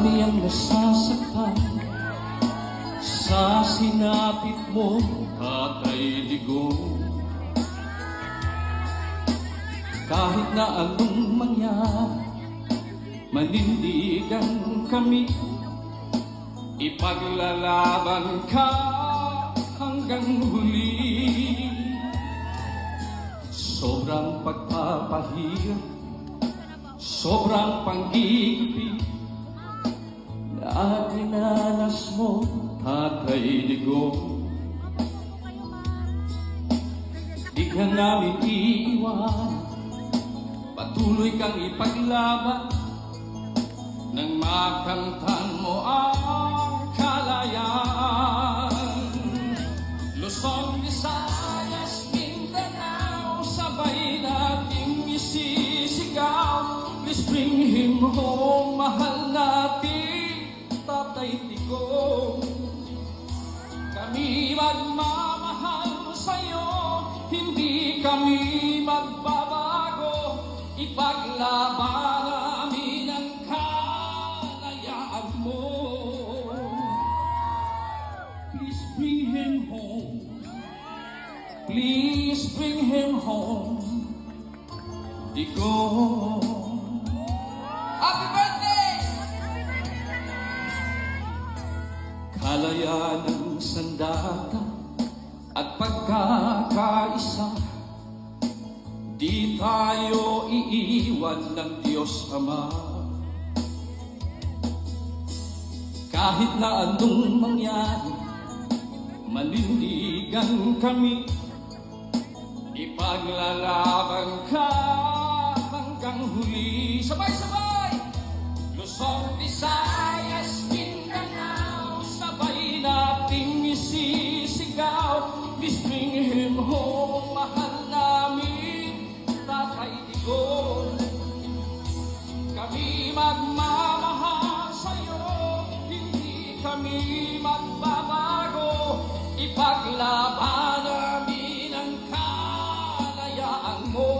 Marami ang nasasaktan sa sinapit mo, Tatay Digong. Kahit na anong mangyari, manindigan kami, ipaglalaban ka hanggang huli. Sobrang pagpapahirap, sobrang panggigipit na dinanas mo, Tatay Digong. Di ka namin iiwan, patuloy kang ipaglaban nang makamtan mo ang kalayaan. Luzon, Visayas, Mindanao, sabay nating isisigaw. Please bring him home, mahal natin Tatay Digong. Kami magmamahal sa'yo, hindi kami magbabago. Ipaglaban namin ang kalayaan mo. Please bring him home, please bring him home, Digong. Happy birthday! Kalayaan ng sandata at pagkakaisa, di tayo iiwan ng Diyos Ama. Kahit na anong mangyari, manindigan kami, ipaglalaban ka hanggang huli. Sabay-sabay! Luzon, Visayas, Mindanao, sabay nating isisigaw. Please bring him home, mahal namin Tatay Digong. Kami magmamahal sa'yo, hindi kami magbabago. Ipaglaban namin ang kalayaan mo.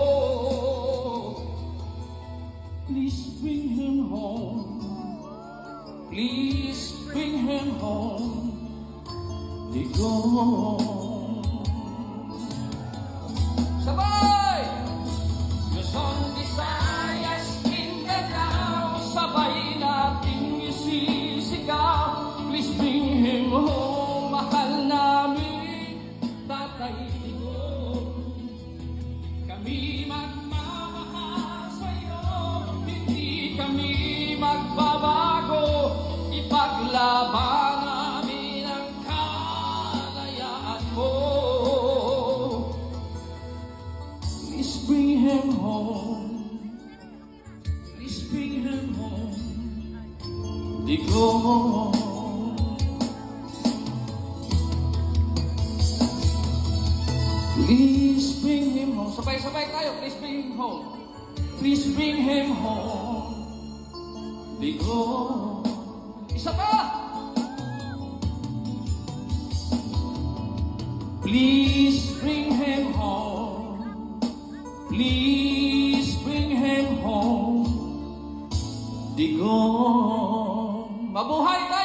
Please bring him home, please bring him home, Digong. Sabay! Luzon, Visayas, Mindanao, sabay nating isisigaw. Please bring him home, mahal namin Tatay Digong. Kami magmamahal sa'yo, hindi kami magbabago. Ipaglaban namin ang kalayaan mo. Please bring him home, please bring him home, Digong. Please bring him home. Sabay-sabay tayo. Please bring him home, please bring him home, Digong. Isa pa! Please bring him home, please bring him home, Digong. Mabuhay tayo!